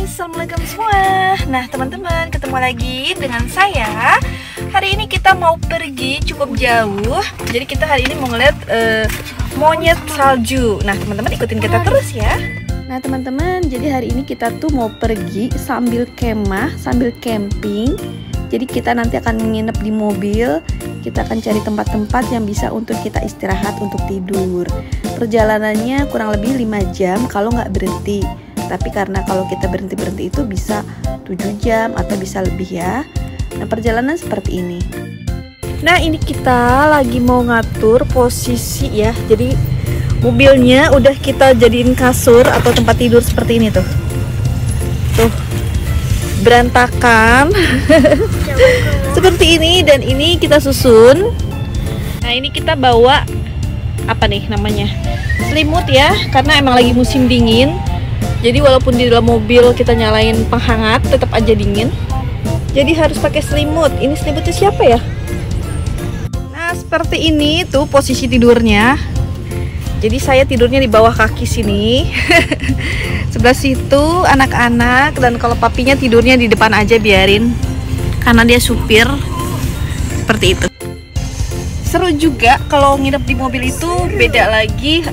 Assalamualaikum semua. Nah teman-teman, ketemu lagi dengan saya. Hari ini kita mau pergi cukup jauh. Jadi kita hari ini mau ngeliat monyet salju. Nah teman-teman ikutin kita terus ya. Nah teman-teman, jadi hari ini kita tuh mau pergi sambil kemah, sambil camping. Jadi kita nanti akan menginap di mobil. Kita akan cari tempat-tempat yang bisa untuk kita istirahat, untuk tidur. Perjalanannya kurang lebih 5 jam kalau nggak berhenti. Tapi karena kalau kita berhenti-berhenti itu bisa 7 jam atau bisa lebih ya. Nah perjalanan seperti ini. Nah ini kita lagi mau ngatur posisi ya. Jadi mobilnya udah kita jadiin kasur atau tempat tidur seperti ini tuh. Tuh berantakan seperti ini, dan ini kita susun. Nah ini kita bawa apa nih namanya, selimut ya, karena emang lagi musim dingin. Jadi walaupun di dalam mobil kita nyalain penghangat tetap aja dingin. Jadi harus pakai selimut. Ini selimutnya siapa ya? Nah seperti ini tuh posisi tidurnya. Jadi saya tidurnya di bawah kaki sini. Sebelah situ anak-anak, dan kalau papinya tidurnya di depan aja biarin, karena dia supir. Seperti itu. Seru juga kalau nginep di mobil itu, beda lagi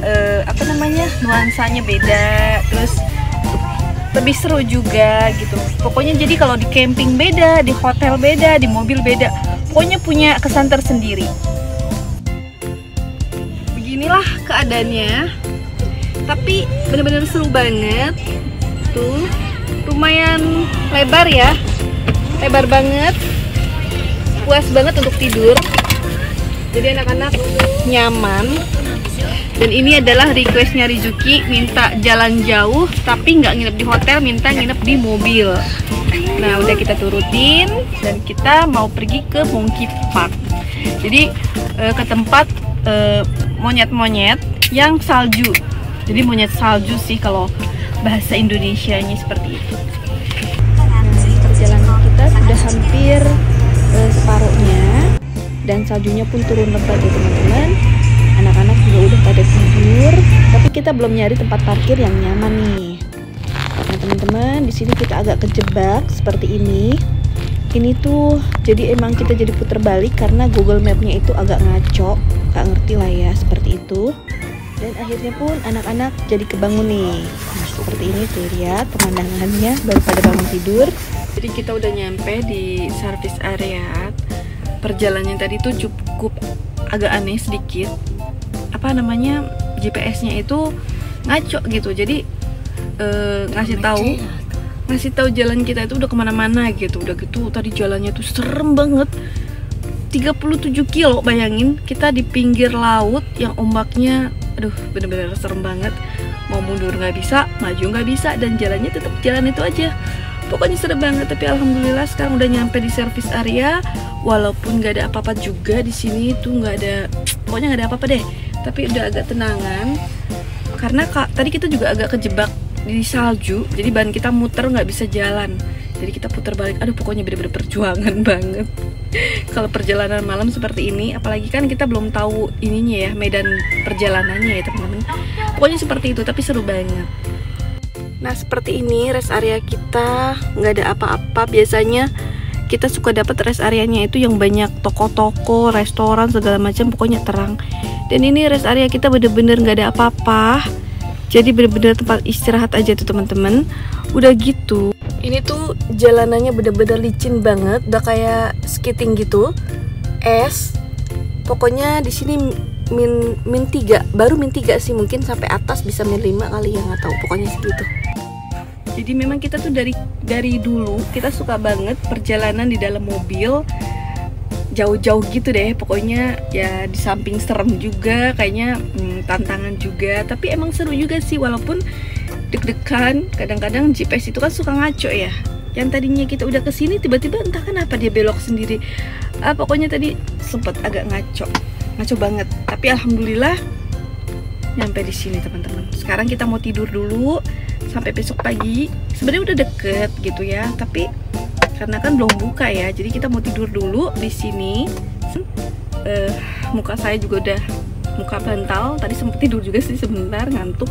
apa namanya, nuansanya beda, terus lebih seru juga gitu. Pokoknya jadi kalau di camping beda, di hotel beda, di mobil beda. Pokoknya punya kesan tersendiri. Beginilah keadaannya. Tapi bener-bener seru banget. Tuh, lumayan lebar ya. Lebar banget. Puas banget untuk tidur. Jadi anak-anak nyaman. Dan ini adalah requestnya Rizuki, minta jalan jauh tapi nggak nginep di hotel, minta nginep di mobil. Nah udah kita turutin, dan kita mau pergi ke Monkey Park. Jadi ke tempat monyet-monyet yang salju. Jadi monyet salju sih kalau bahasa Indonesianya seperti itu. Perjalanan kita sudah hampir separuhnya, dan saljunya pun turun lebat ya teman-teman. Anak-anak juga udah pada tidur, tapi kita belum nyari tempat parkir yang nyaman nih. Nah teman-teman, di sini kita agak kejebak seperti ini. Ini tuh jadi emang kita jadi puter balik karena Google Map-nya itu agak ngaco, nggak ngerti lah ya seperti itu. Dan akhirnya pun anak-anak jadi kebangun nih. Nah seperti ini tuh, lihat pemandangannya baru pada bangun tidur. Jadi kita udah nyampe di service area. Perjalanannya tadi tuh cukup agak aneh sedikit. Apa namanya, GPS-nya itu ngaco gitu. Jadi ngasih tahu jalan kita itu udah kemana-mana gitu. Udah gitu tadi jalannya tuh serem banget. 37 kilo, bayangin kita di pinggir laut yang ombaknya, aduh bener-bener serem banget. Mau mundur nggak bisa, maju nggak bisa, dan jalannya tetap jalan itu aja. Pokoknya serem banget. Tapi alhamdulillah sekarang udah nyampe di service area. Walaupun nggak ada apa-apa juga di sini tuh, nggak ada, pokoknya nggak ada apa-apa deh. Tapi udah agak tenangan karena tadi kita juga agak kejebak di salju. Jadi ban kita muter nggak bisa jalan. Jadi kita putar balik. Aduh pokoknya bener-bener perjuangan banget. Kalau perjalanan malam seperti ini, apalagi kan kita belum tahu ininya ya, medan perjalanannya ya teman-teman. Pokoknya seperti itu, tapi seru banget. Nah seperti ini rest area kita, nggak ada apa-apa. Biasanya kita suka dapat rest areanya itu yang banyak toko-toko, restoran segala macam, pokoknya terang. Dan ini rest area kita bener-bener nggak ada apa-apa. Jadi bener-bener tempat istirahat aja tuh teman-teman. Udah gitu, ini tuh jalanannya bener-bener licin banget, udah kayak skating gitu, es. Pokoknya di sini min 3, baru min 3 sih, mungkin sampai atas bisa min 5 kali ya, nggak tahu. Pokoknya segitu. Jadi memang kita tuh dari dulu kita suka banget perjalanan di dalam mobil jauh-jauh gitu deh. Pokoknya ya di samping serem juga kayaknya, tantangan juga, tapi emang seru juga sih. Walaupun deg-degan, kadang-kadang GPS itu kan suka ngaco ya. Yang tadinya kita udah kesini tiba-tiba entah kenapa dia belok sendiri. Pokoknya tadi sempet agak ngaco banget. Tapi alhamdulillah nyampe di sini teman-teman. Sekarang kita mau tidur dulu sampai besok pagi. Sebenarnya udah deket gitu ya, tapi karena kan belum buka ya, jadi kita mau tidur dulu di sini. Muka saya juga udah muka bantal. Tadi sempet tidur juga sih sebentar, ngantuk.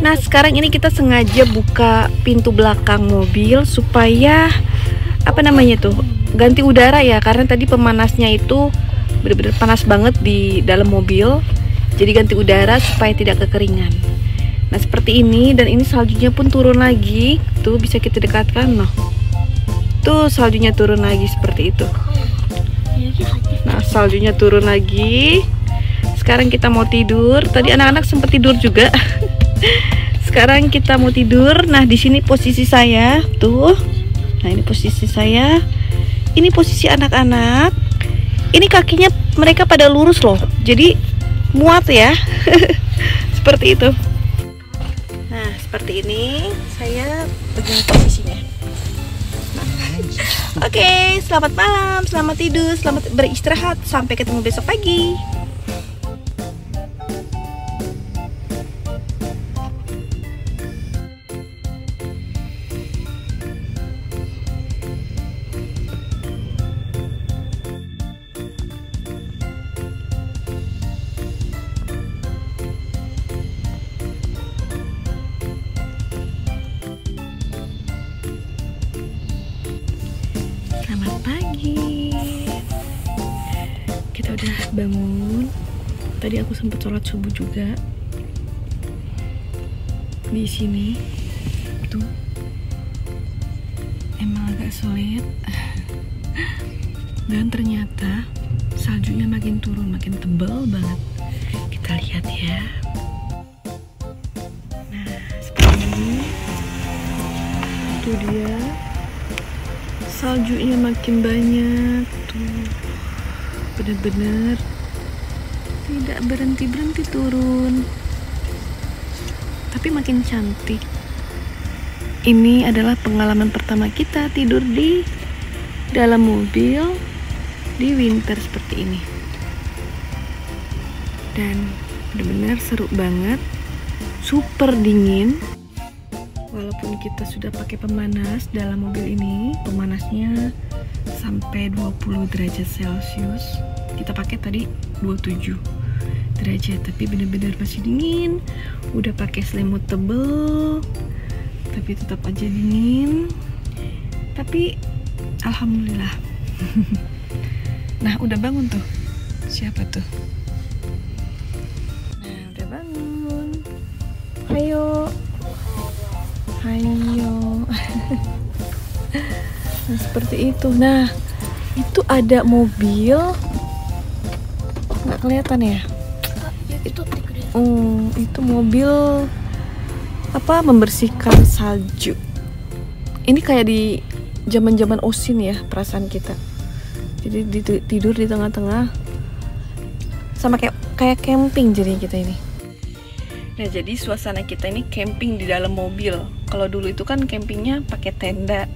Nah, sekarang ini kita sengaja buka pintu belakang mobil supaya ganti udara ya, karena tadi pemanasnya itu benar-benar panas banget di dalam mobil. Jadi ganti udara supaya tidak kekeringan. Nah, seperti ini, dan ini saljunya pun turun lagi. Tuh bisa kita dekatkan loh. Tuh saljunya turun lagi seperti itu. Nah, saljunya turun lagi. Sekarang kita mau tidur. Tadi anak-anak sempat tidur juga. Sekarang kita mau tidur. Nah, di sini posisi saya tuh. Nah, ini posisi saya. Ini posisi anak-anak. Ini kakinya mereka pada lurus loh. Jadi muat ya. Seperti itu. Nah, seperti ini saya begini posisinya. Oke, selamat malam, selamat tidur, selamat beristirahat. Sampai ketemu besok pagi. Selamat pagi. Kita udah bangun. Tadi aku sempat sholat subuh juga di sini. Tuh, emang agak sulit. Dan ternyata saljunya makin turun, makin tebal banget. Kita lihat ya. Nah, seperti ini. Itu dia. Saljunya makin banyak tuh, bener-bener tidak berhenti-berhenti turun, tapi makin cantik. Ini adalah pengalaman pertama kita tidur di dalam mobil di winter seperti ini, dan bener-bener seru banget, super dingin. Walaupun kita sudah pakai pemanas dalam mobil ini, pemanasnya sampai 20 derajat Celcius. Kita pakai tadi 27 derajat, tapi benar-benar masih dingin. Udah pakai selimut tebel, tapi tetap aja dingin. Tapi alhamdulillah. Nah, udah bangun tuh. Siapa tuh? Nah, udah bangun. Ayo. Ayo. Nah, seperti itu. Nah, itu ada mobil. Nggak kelihatan ya? Itu mobil apa, membersihkan salju. Ini kayak di zaman-zaman Osin ya, perasaan kita. Jadi tidur di tengah-tengah. Sama kayak camping jadi kita ini. Nah, jadi suasana kita ini camping di dalam mobil. Kalau dulu itu kan campingnya pakai tenda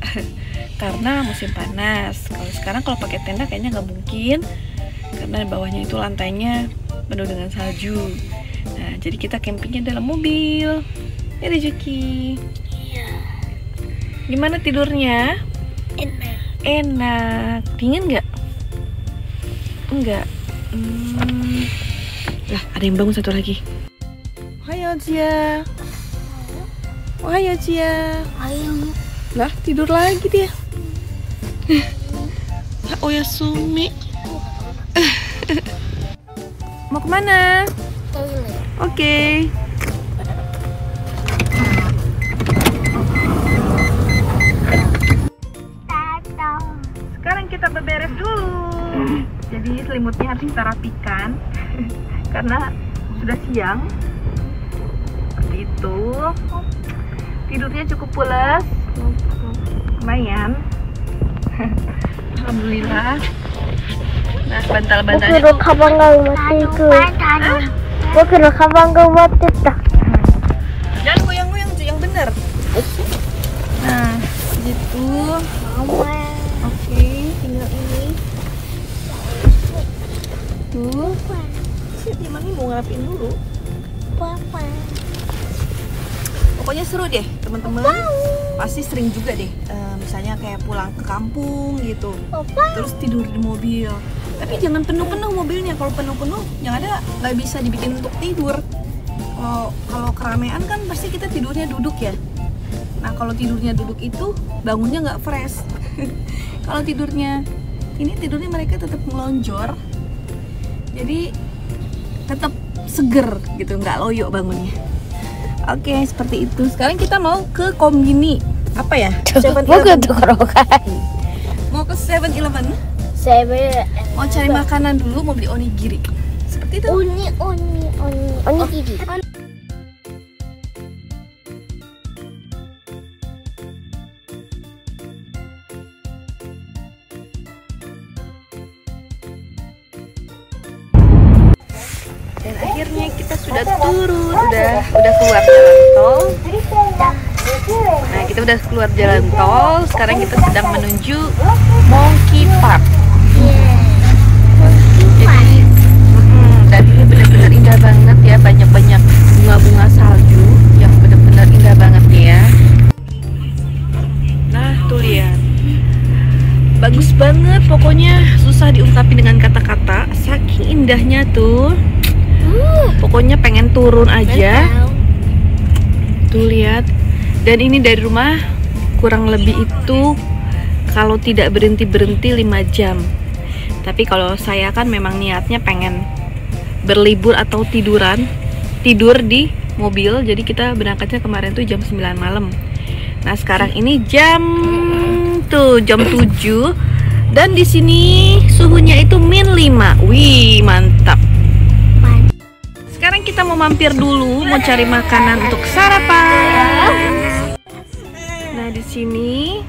karena musim panas. Kalau pakai tenda kayaknya nggak mungkin, karena bawahnya itu lantainya penuh dengan salju. Nah, jadi kita campingnya dalam mobil. Ya, Juki. Iya. Gimana tidurnya? Enak. Dingin nggak? Enggak. Lah, ada yang bangun satu lagi. Ayo Cia. Ayo Cia. Ayo. Lah, tidur lagi dia. Oh ya, Sumi. Mau kemana? Toilet. Oke. Sekarang kita beberes dulu. Jadi selimutnya harus kita rapikan karena sudah siang. Itu tidurnya cukup pulas, lumayan. Alhamdulillah. Nah, bantal-bantalnya tuh. Jangan goyang-goyang tuh, yang bener. Nah, gitu. Oke, tinggal ini. Tuh. Si Mami mau ngerapiin dulu. Pokoknya seru deh, teman-teman. Pasti sering juga deh, misalnya kayak pulang ke kampung gitu, terus tidur di mobil. Tapi jangan penuh-penuh mobilnya. Kalau penuh-penuh, yang ada nggak bisa dibikin untuk tidur. Kalau keramaian kan pasti kita tidurnya duduk ya. Nah kalau tidurnya duduk itu bangunnya nggak fresh. Kalau tidurnya mereka tetap melonjor, jadi tetap seger gitu, nggak loyo bangunnya. Oke, seperti itu. Sekarang kita mau ke Kombini. Apa ya? 7-Eleven. Mau ke 7-Eleven. Mau cari makanan dulu, mau beli onigiri. Seperti itu. Onigiri. Dan akhirnya kita sudah turun, udah keluar jalan tol. Nah, kita udah keluar jalan tol. Sekarang kita sedang menuju Monkey Park. Jadi, dan ini benar-benar indah banget ya, banyak-banyak bunga-bunga salju yang benar-benar indah banget nih ya. Nah, tuh lihat. Bagus banget, pokoknya susah diungkapin dengan kata-kata. Saking indahnya tuh. Pokoknya pengen turun aja. Tuh lihat. Dan ini dari rumah kurang lebih itu kalau tidak berhenti-berhenti 5 jam. Tapi kalau saya kan memang niatnya pengen berlibur atau tidur di mobil. Jadi kita berangkatnya kemarin tuh jam 9 malam. Nah, sekarang ini jam 7 dan di sini suhunya itu -5. Wih, mantap. Sekarang kita mau mampir dulu, mau cari makanan untuk sarapan. Nah, di sini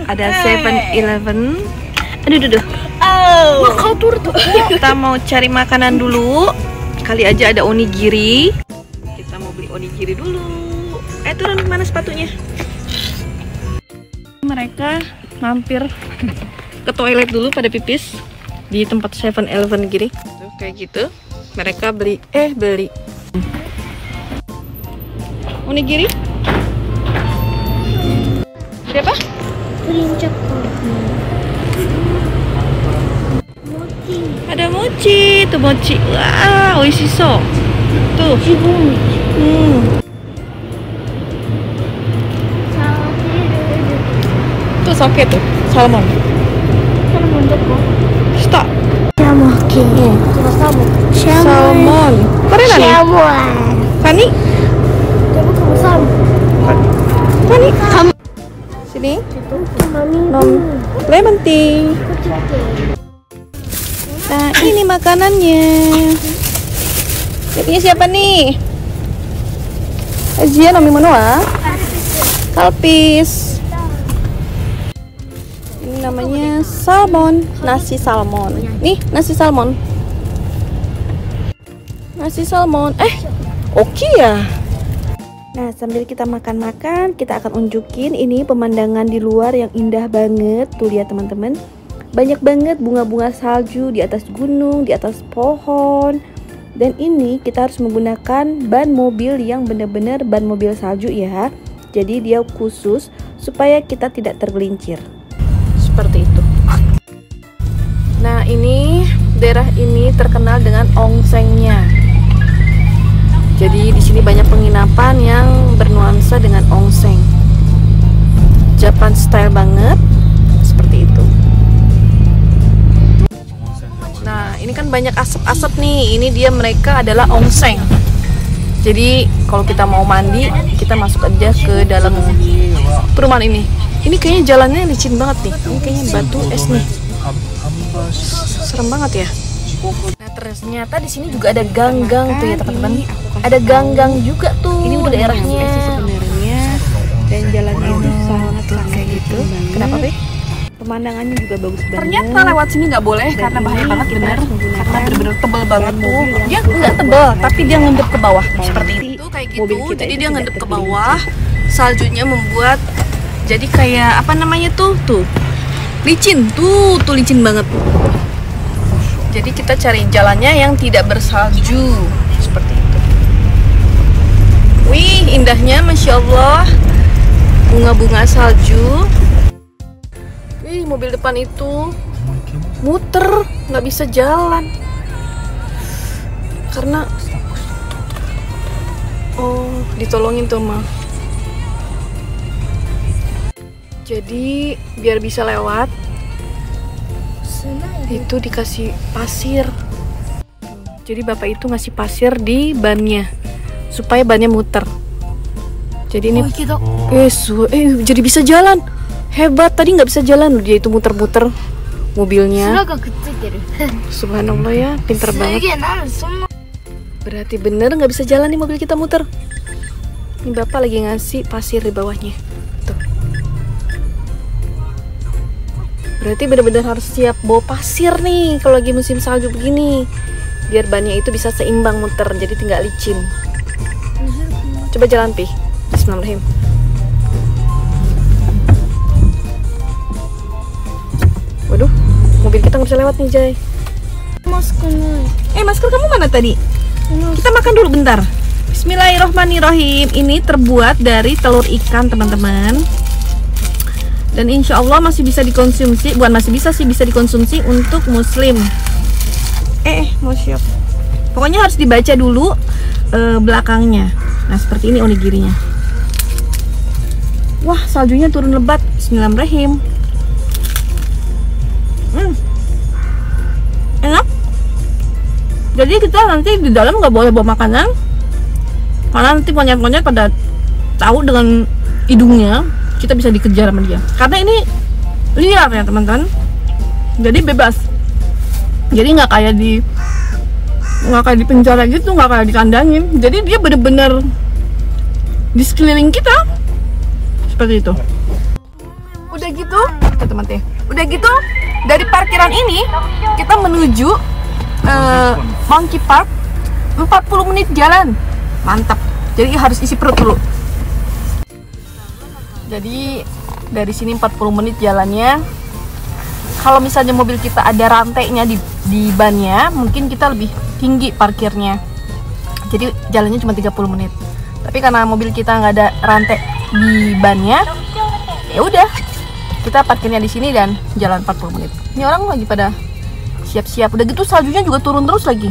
ada 7-Eleven. Aduh. Kau turun tuh. Kita mau cari makanan dulu. Kali aja ada onigiri. Kita mau beli onigiri dulu. Turun, mana sepatunya? Mereka mampir ke toilet dulu pada pipis di tempat 7-Eleven gini. Tuh, kayak gitu. Mereka beli onigiri. Siapa? Ada mochi, tuh mochi. Wah, oishiso. Tuh. Tuh sake tuh, salmon. Stop. Salmon. Keren nih. Kani? Kani? Sini. Lemon tea. Nah, ini makanannya. Ini siapa nih? Azia nomi manoa? Kalpis. Ini namanya salmon, nasi salmon. Nih, nasi salmon. Nasi salmon. Oke ya. Nah, sambil kita makan-makan, kita akan unjukin ini pemandangan di luar yang indah banget. Tuh lihat teman-teman. Banyak banget bunga-bunga salju di atas gunung, di atas pohon. Dan ini kita harus menggunakan ban mobil yang benar-benar ban mobil salju ya. Jadi dia khusus supaya kita tidak tergelincir. Seperti itu. Nah, ini daerah ini terkenal dengan ongsengnya. Jadi di sini banyak penginapan yang bernuansa dengan ongseng. Japan style banget. Seperti itu. Nah, ini kan banyak asap-asap nih. Ini dia mereka adalah ongseng. Jadi kalau kita mau mandi, kita masuk aja ke dalam perumahan ini. Ini kayaknya jalannya licin banget nih. Ini kayaknya batu es nih. Serem banget ya. Nah, ternyata di sini juga ada gang-gang tuh ya teman-teman. Ada gang-gang juga tuh. Ini udah daerahnya sebenarnya. Dan jalannya ini sangat kayak gitu. Kenapa, Be? Pemandangannya juga bagus banget. Ternyata lewat sini nggak boleh karena bahaya banget bener. Karena bener-bener tebel banget tuh. Dia nggak tebel, tapi dia ngendep ke bawah seperti itu. Kayak gitu. Jadi dia ngendep ke bawah. Saljunya membuat jadi kayak apa namanya tuh licin tuh licin banget. Jadi kita cari jalannya yang tidak bersalju seperti itu. Wih, indahnya, masya Allah, bunga-bunga salju. Wih, mobil depan itu muter, nggak bisa jalan karena Oh, ditolongin tuh Ma. Jadi biar bisa lewat itu dikasih pasir. Jadi bapak itu ngasih pasir di bannya supaya bannya muter. Jadi ini jadi bisa jalan. Hebat, tadi nggak bisa jalan, dia itu muter-muter mobilnya. Subhanallah ya, pinter banget. Berarti bener nggak bisa jalan nih mobil kita muter. Ini bapak lagi ngasih pasir di bawahnya. Tuh. Berarti bener-bener harus siap bawa pasir nih kalau lagi musim salju begini. Biar bannya itu bisa seimbang muter, jadi tinggal licin. Coba jalan Pi. Bismillahirrahmanirrahim. Waduh, mobil kita nggak bisa lewat nih Jay. Masker kamu mana tadi? Kita makan dulu bentar. Bismillahirrahmanirrahim. Ini terbuat dari telur ikan teman-teman. Dan insya Allah masih bisa dikonsumsi. Bukan masih bisa sih, bisa dikonsumsi untuk muslim. Mau siap. Pokoknya harus dibaca dulu belakangnya. Nah seperti ini onigirinya. Wah saljunya turun lebat. Bismillahirrahmanirrahim. Enak. Jadi kita nanti di dalam nggak boleh bawa makanan karena nanti monyet-monyet pada tahu dengan hidungnya kita bisa dikejar sama dia. Karena ini liar ya teman-teman. Jadi bebas. Jadi nggak kayak di penjara gitu, nggak kayak dikandangin. Jadi dia bener-bener di sekeliling kita seperti itu. Udah gitu, teman-teman. Udah gitu dari parkiran ini kita menuju Monkey Park 40 menit jalan. Mantap. Jadi harus isi perut dulu. Jadi dari sini 40 menit jalannya. Kalau misalnya mobil kita ada rantainya di bannya, mungkin kita lebih tinggi parkirnya. Jadi jalannya cuma 30 menit. Tapi karena mobil kita nggak ada rantai di bannya, ya udah kita parkirnya di sini dan jalan 40 menit. Ini orang lagi pada siap-siap. Udah gitu saljunya juga turun terus lagi.